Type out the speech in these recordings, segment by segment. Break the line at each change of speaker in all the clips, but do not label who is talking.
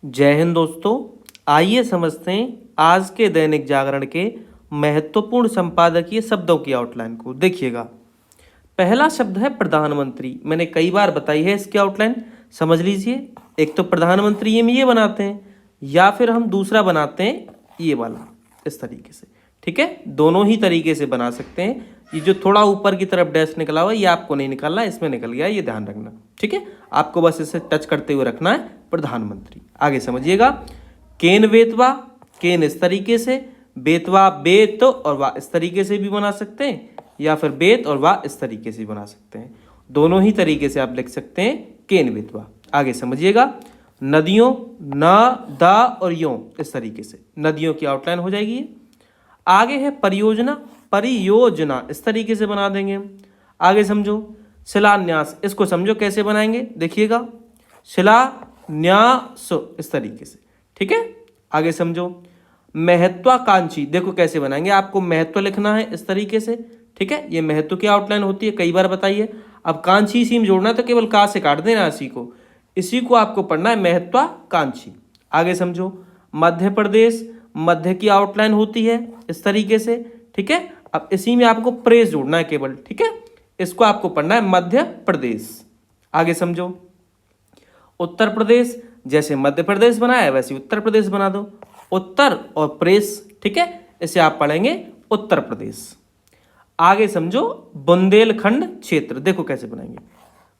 जय हिंद दोस्तों। आइए समझते हैं आज के दैनिक जागरण के महत्वपूर्ण संपादकीय शब्दों की आउटलाइन को। देखिएगा, पहला शब्द है प्रधानमंत्री। मैंने कई बार बताई है इसकी आउटलाइन, समझ लीजिए। एक तो प्रधानमंत्री हम ये बनाते हैं, या फिर हम दूसरा बनाते हैं ये वाला, इस तरीके से। ठीक है, दोनों ही तरीके से बना सकते हैं। ये जो थोड़ा ऊपर की तरफ डैश निकला हुआ है ये आपको नहीं निकालना, इसमें निकल गया, ये ध्यान रखना। ठीक है, आपको बस इसे टच करते हुए रखना है, प्रधानमंत्री। आगे समझिएगा, केन वेतवा, केन इस तरीके से, बेतवा बेत और वाह इस तरीके से भी बना सकते हैं, या फिर बेत और वाह इस तरीके से बना सकते हैं। दोनों ही तरीके से आप लिख सकते हैं केन वेतवा। आगे समझिएगा, नदियों, न दा और यों इस तरीके से नदियों की आउटलाइन हो जाएगी। आगे है परियोजना, परियोजना इस तरीके से बना देंगे हम। आगे समझो, शिलान्यास, इसको समझो कैसे बनाएंगे। देखिएगा, शिलान्यास इस तरीके से। ठीक है, आगे समझो, महत्वाकांक्षी, देखो कैसे बनाएंगे। आपको महत्व लिखना है इस तरीके से। ठीक है, ये महत्व की आउटलाइन होती है, कई बार बताइए। अब कांची इसी में जोड़ना है तो केवल का से काट देना, इसी को आपको पढ़ना है, महत्वाकांक्षी। आगे समझो, मध्य प्रदेश, मध्य की आउटलाइन होती है इस तरीके से। ठीक है, अब इसी में आपको प्रेस जोड़ना है केवल। ठीक है, इसको आपको पढ़ना है मध्य प्रदेश। आगे समझो, उत्तर प्रदेश, जैसे मध्य प्रदेश बनाया वैसे उत्तर प्रदेश बना दो, उत्तर और प्रेस। ठीक है, इसे आप पढ़ेंगे उत्तर प्रदेश। आगे समझो, बुंदेलखंड क्षेत्र, देखो कैसे बनाएंगे,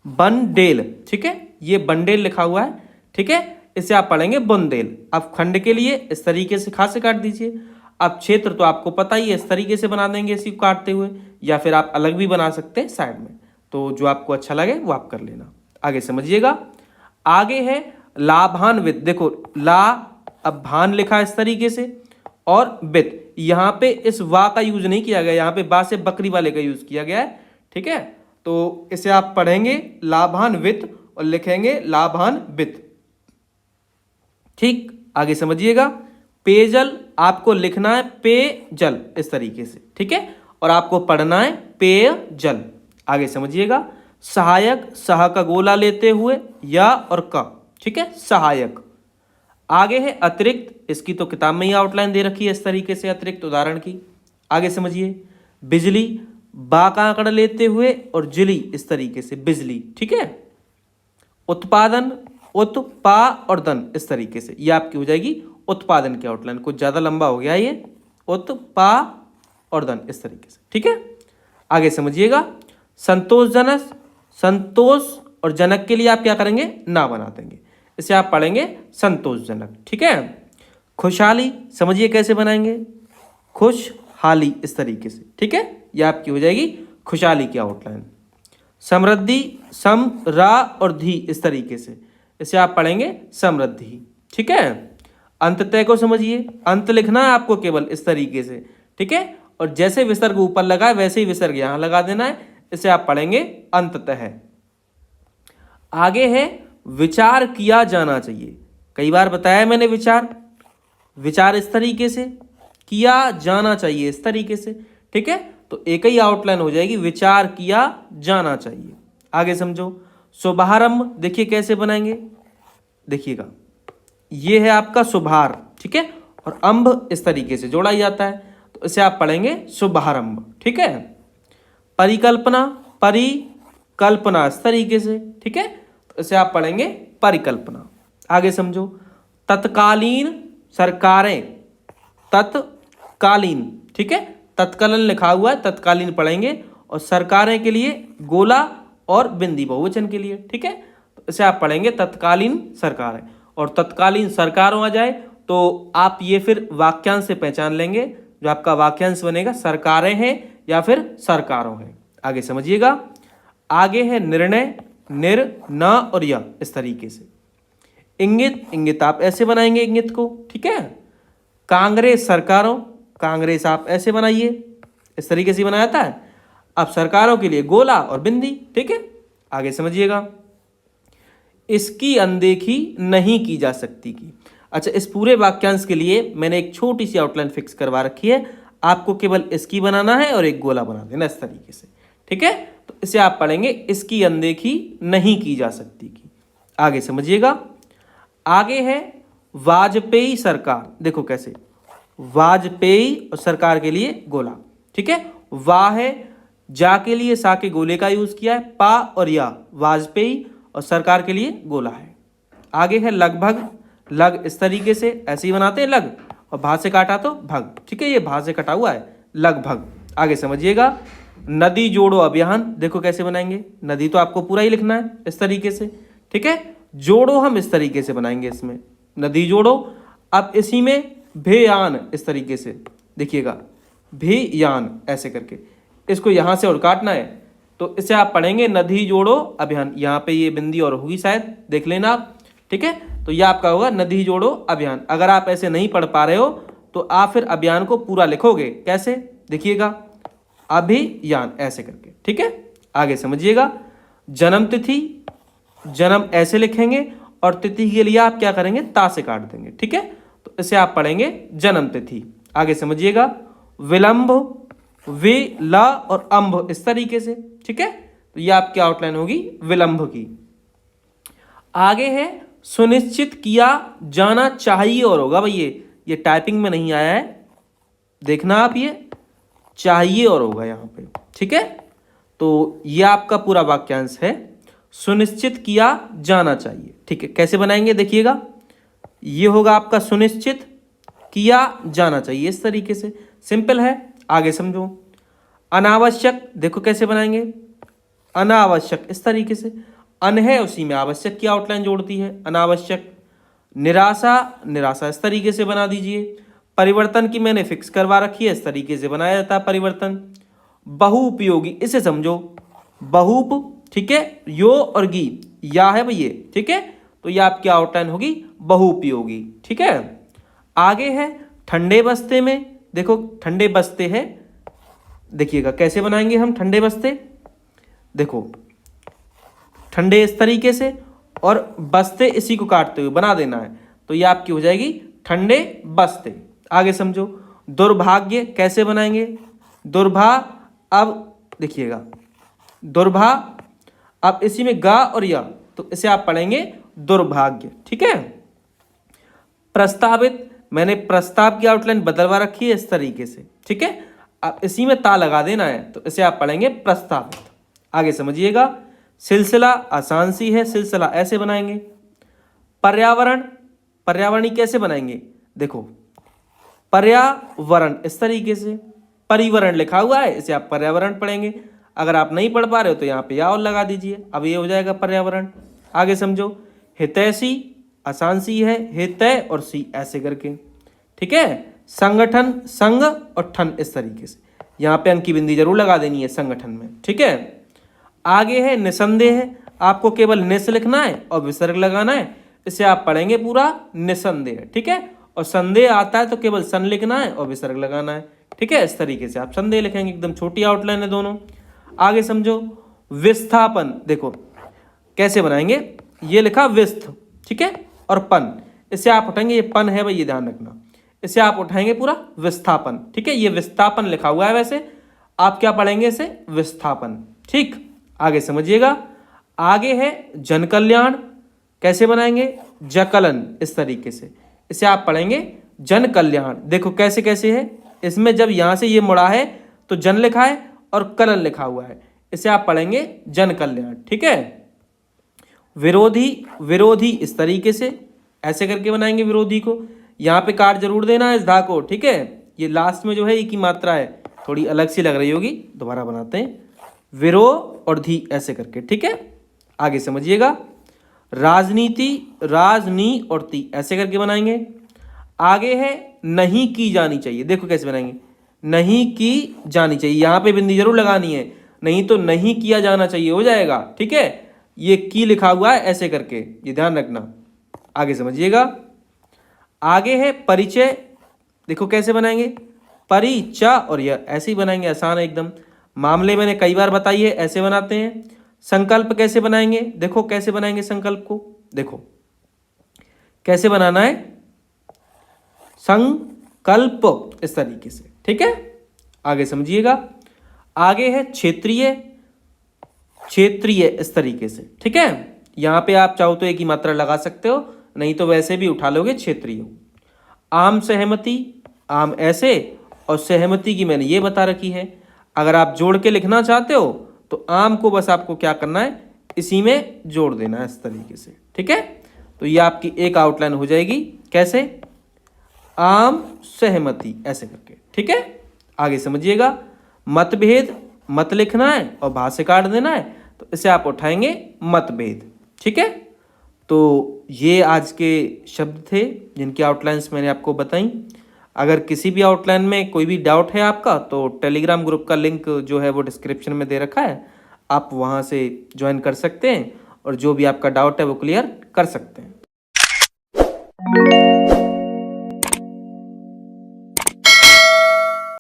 बंडेल। ठीक है, ये बंडेल लिखा हुआ है। ठीक है, इसे आप पढ़ेंगे बुंदेल। अब खंड के लिए इस तरीके से खासे काट दीजिए। अब क्षेत्र तो आपको पता ही है, इस तरीके से बना देंगे इसी को काटते हुए, या फिर आप अलग भी बना सकते हैं साइड में, तो जो आपको अच्छा लगे वो आप कर लेना। आगे समझिएगा, आगे है लाभान्वित। देखो ला, अब भान लिखा इस तरीके से, और वित, यहाँ पे इस वा का यूज नहीं किया गया, यहाँ पे बा से बकरी वाले का यूज किया गया है। ठीक है, तो इसे आप पढ़ेंगे लाभान्वित और लिखेंगे लाभान्वित। ठीक, आगे समझिएगा, पेयजल, आपको लिखना है पेयजल इस तरीके से। ठीक है, और आपको पढ़ना है पेयजल। आगे समझिएगा, सहायक, सह का गोला लेते हुए या और का। ठीक है, सहायक। आगे है अतिरिक्त, इसकी तो किताब में ही आउटलाइन दे रखी है इस तरीके से, अतिरिक्त उदाहरण की। आगे समझिए, बिजली, बा का आंकड़ा लेते हुए और जिली इस तरीके से, बिजली। ठीक है, उत्पादन, उत्पा और दन इस तरीके से, ये आपकी हो जाएगी उत्पादन की आउटलाइन। कुछ ज्यादा लंबा हो गया ये, उत्पा और दन इस तरीके से। ठीक है, आगे समझिएगा, संतोषजनक, संतोष और जनक के लिए आप क्या करेंगे, ना बना देंगे, इसे आप पढ़ेंगे संतोषजनक। ठीक है, खुशहाली, समझिए कैसे बनाएंगे, खुशहाली इस तरीके से। ठीक है, यह आपकी हो जाएगी खुशहाली की आउटलाइन। समृद्धि, सम रा और धी इस तरीके से, इसे आप पढ़ेंगे समृद्धि। ठीक है, अंततः को समझिए, अंत लिखना है आपको केवल इस तरीके से। ठीक है, और जैसे विसर्ग ऊपर लगा है वैसे ही विसर्ग यहां लगा देना है, इसे आप पढ़ेंगे अंततः। आगे है विचार किया जाना चाहिए, कई बार बताया मैंने विचार, विचार इस तरीके से, किया जाना चाहिए इस तरीके से। ठीक है, तो एक ही आउटलाइन हो जाएगी, विचार किया जाना चाहिए। आगे समझो, शुभारंभ, देखिए कैसे बनाएंगे। देखिएगा, ये है आपका शुभार। ठीक है, और अंब इस तरीके से जोड़ा ही जाता है, तो इसे आप पढ़ेंगे शुभारंभ। ठीक है, परिकल्पना, परिकल्पना इस तरीके से। ठीक है, तो इसे आप पढ़ेंगे परिकल्पना। आगे समझो, तत्कालीन सरकारें, तत्कालीन। ठीक है, तत्कालीन लिखा हुआ है, तत्कालीन पढ़ेंगे, और सरकारें के लिए गोला और बिंदी बहुवचन के लिए। ठीक है, तो इसे आप पढ़ेंगे तत्कालीन सरकारें। और तत्कालीन सरकारों आ जाए तो आप ये फिर वाक्यांश से पहचान लेंगे, जो आपका वाक्यांश बनेगा सरकारें हैं या फिर सरकारों हैं। आगे समझिएगा, आगे है निर्णय, निर, न और य इस तरीके से। इंगित, इंगित आप ऐसे बनाएंगे इंगित को। ठीक है, कांग्रेस सरकारों, कांग्रेस आप ऐसे बनाइए, इस तरीके से बनाया था। अब सरकारों के लिए गोला और बिंदी। ठीक है, आगे समझिएगा, इसकी अनदेखी नहीं की जा सकती की। अच्छा, इस पूरे वाक्यांश के लिए मैंने एक छोटी सी आउटलाइन फिक्स करवा रखी है, आपको केवल इसकी बनाना है और एक गोला बना देना इस तरीके से। ठीक है, तो इसे आप पढ़ेंगे इसकी अनदेखी नहीं की जा सकती की। आगे समझिएगा, आगे है वाजपेयी सरकार, देखो कैसे, वाजपेयी और सरकार के लिए गोला, ठीक है। वाह है, जा के लिए सा के गोले का यूज किया है, पा और या, वाजपेयी और सरकार के लिए गोला है। आगे है लगभग, लग इस तरीके से ऐसे ही बनाते हैं लग, और भा से काटा तो भग, ठीक है, ये भा से कटा हुआ है लगभग। आगे समझिएगा। नदी जोड़ो अभियान, देखो कैसे बनाएंगे, नदी तो आपको पूरा ही लिखना है इस तरीके से, ठीक है। जोड़ो हम इस तरीके से बनाएंगे, इसमें नदी जोड़ो। अब इसी में भेयान इस तरीके से, देखिएगा भेयान ऐसे करके, इसको यहाँ से और काटना है, तो इसे आप पढ़ेंगे नदी जोड़ो अभियान। यहाँ पे ये बिंदी और होगी शायद, देख लेना आप, ठीक है। तो ये आपका होगा नदी जोड़ो अभियान। अगर आप ऐसे नहीं पढ़ पा रहे हो तो आप फिर अभियान को पूरा लिखोगे, कैसे, देखिएगा अभियान ऐसे करके, ठीक है। आगे समझिएगा। जन्म तिथि, जन्म ऐसे लिखेंगे और तिथि के लिए आप क्या करेंगे, ता से काट देंगे, ठीक है। तो इसे आप पढ़ेंगे जन्म तिथि। आगे समझिएगा। विलंब, वे ला और अंब इस तरीके से, ठीक है। तो ये आपकी आउटलाइन होगी विलंब की। आगे है सुनिश्चित किया जाना चाहिए, और होगा भाई ये टाइपिंग में नहीं आया है, देखना आप, ये चाहिए और होगा यहाँ पे, ठीक है। तो ये आपका पूरा वाक्यांश है, सुनिश्चित किया जाना चाहिए, ठीक है। कैसे बनाएंगे देखिएगा, ये होगा आपका सुनिश्चित किया जाना चाहिए इस तरीके से, सिंपल है। आगे समझो। अनावश्यक, देखो कैसे बनाएंगे, अनावश्यक इस तरीके से, अन है उसी में आवश्यक की आउटलाइन जोड़ती है, अनावश्यक। निराशा, निराशा इस तरीके से बना दीजिए। परिवर्तन की मैंने फिक्स करवा रखी है, इस तरीके से बनाया जाता है परिवर्तन। बहुउपयोगी, इसे समझो, बहुप, ठीक है, यो और गी, या है भैया, ठीक है। तो ये आपकी आउटलाइन होगी बहुउपयोगी, ठीक है। आगे है ठंडे बस्ते में, देखो ठंडे बस्ते है, देखिएगा कैसे बनाएंगे हम ठंडे बस्ते, देखो ठंडे इस तरीके से और बस्ते इसी को काटते हुए बना देना है, तो ये आपकी हो जाएगी ठंडे बस्ते। आगे समझो। दुर्भाग्य कैसे बनाएंगे, दुर्भा, अब देखिएगा दुर्भा, अब इसी में गा और या, तो इसे आप पढ़ेंगे दुर्भाग्य, ठीक है। प्रस्तावित, मैंने प्रस्ताव की आउटलाइन बदलवा रखी है इस तरीके से, ठीक है। अब इसी में ता लगा देना है, तो इसे आप पढ़ेंगे प्रस्तावित। आगे समझिएगा। सिलसिला, आसान सी है, सिलसिला ऐसे बनाएंगे। पर्यावरण, पर्यावरणी कैसे बनाएंगे, देखो पर्यावरण इस तरीके से, परिवरण लिखा हुआ है, इसे आप पर्यावरण पढ़ेंगे। अगर आप नहीं पढ़ पा रहे हो तो यहाँ पे या और लगा दीजिए, अब ये हो जाएगा पर्यावरण। आगे समझो। हितैषी, आसान सी है, हितै और सी ऐसे करके, ठीक है। संगठन, संग और ठन इस तरीके से, यहाँ पे अंक की बिंदी जरूर लगा देनी है संगठन में, ठीक है। आगे है निसंदेह, आपको केवल निस लिखना है और विसर्ग लगाना है, इसे आप पढ़ेंगे पूरा निसंदेह, ठीक है। और संदेह आता है तो केवल सन लिखना है और विसर्ग लगाना है, ठीक है। इस तरीके से आप संदेह लिखेंगे, एकदम छोटी आउटलाइन है दोनों। आगे समझो। विस्थापन, देखो कैसे बनाएंगे, ये लिखा विस्थ, ठीक है, और पन, इसे आप उठाएंगे, ये पन है भाई, ये ध्यान रखना, इसे आप उठाएंगे पूरा विस्थापन, ठीक है। ये विस्थापन लिखा हुआ है, वैसे आप क्या पढ़ेंगे इसे, विस्थापन, ठीक। आगे समझिएगा। आगे है जन कल्याण, कैसे बनाएंगे, जकलन इस तरीके से, इसे आप पढ़ेंगे जन कल्याण। देखो कैसे कैसे है, इसमें जब यहां से ये मुड़ा है तो जन लिखा है और कलन लिखा हुआ है, इसे आप पढ़ेंगे जन कल्याण, ठीक है। विरोधी, विरोधी इस तरीके से ऐसे करके बनाएंगे विरोधी को, यहाँ पे काट जरूर देना है इस धा को, ठीक है। ये लास्ट में जो है एक ही मात्रा है, थोड़ी अलग सी लग रही होगी, दोबारा बनाते हैं, विरो और धी ऐसे करके, ठीक है। आगे समझिएगा। राजनीति, राजनी और ती ऐसे करके बनाएंगे। आगे है नहीं की जानी चाहिए, देखो कैसे बनाएंगे, नहीं की जानी चाहिए, यहाँ पे बिंदी जरूर लगानी है, नहीं तो नहीं किया जाना चाहिए हो जाएगा, ठीक है। ये की लिखा हुआ है ऐसे करके, ये ध्यान रखना। आगे समझिएगा। आगे है परिचय, देखो कैसे बनाएंगे, परिचय और यह ऐसे ही बनाएंगे, आसान है एकदम, मामले मैंने कई बार बताई है, ऐसे बनाते हैं। संकल्प कैसे बनाएंगे, देखो कैसे बनाएंगे संकल्प को, देखो कैसे बनाना है, संकल्प इस तरीके से, ठीक है। आगे समझिएगा। आगे है क्षेत्रीय, क्षेत्रीय इस तरीके से, ठीक है। यहां पे आप चाहो तो एक ही मात्रा लगा सकते हो, नहीं तो वैसे भी उठा लोगे क्षेत्रीय। आम सहमति, आम ऐसे, और सहमति की मैंने ये बता रखी है। अगर आप जोड़ के लिखना चाहते हो तो आम को बस आपको क्या करना है, इसी में जोड़ देना है इस तरीके से, ठीक है। तो ये आपकी एक आउटलाइन हो जाएगी, कैसे, आम सहमति ऐसे करके, ठीक है। आगे समझिएगा, मतभेद, मत लिखना है और भाष्य काट देना है, तो इसे आप उठाएंगे मतभेद, ठीक है। तो ये आज के शब्द थे जिनकी आउटलाइंस मैंने आपको बताई। अगर किसी भी आउटलाइन में कोई भी डाउट है आपका तो टेलीग्राम ग्रुप का लिंक जो है वो डिस्क्रिप्शन में दे रखा है, आप वहाँ से ज्वाइन कर सकते हैं और जो भी आपका डाउट है वो क्लियर कर सकते हैं।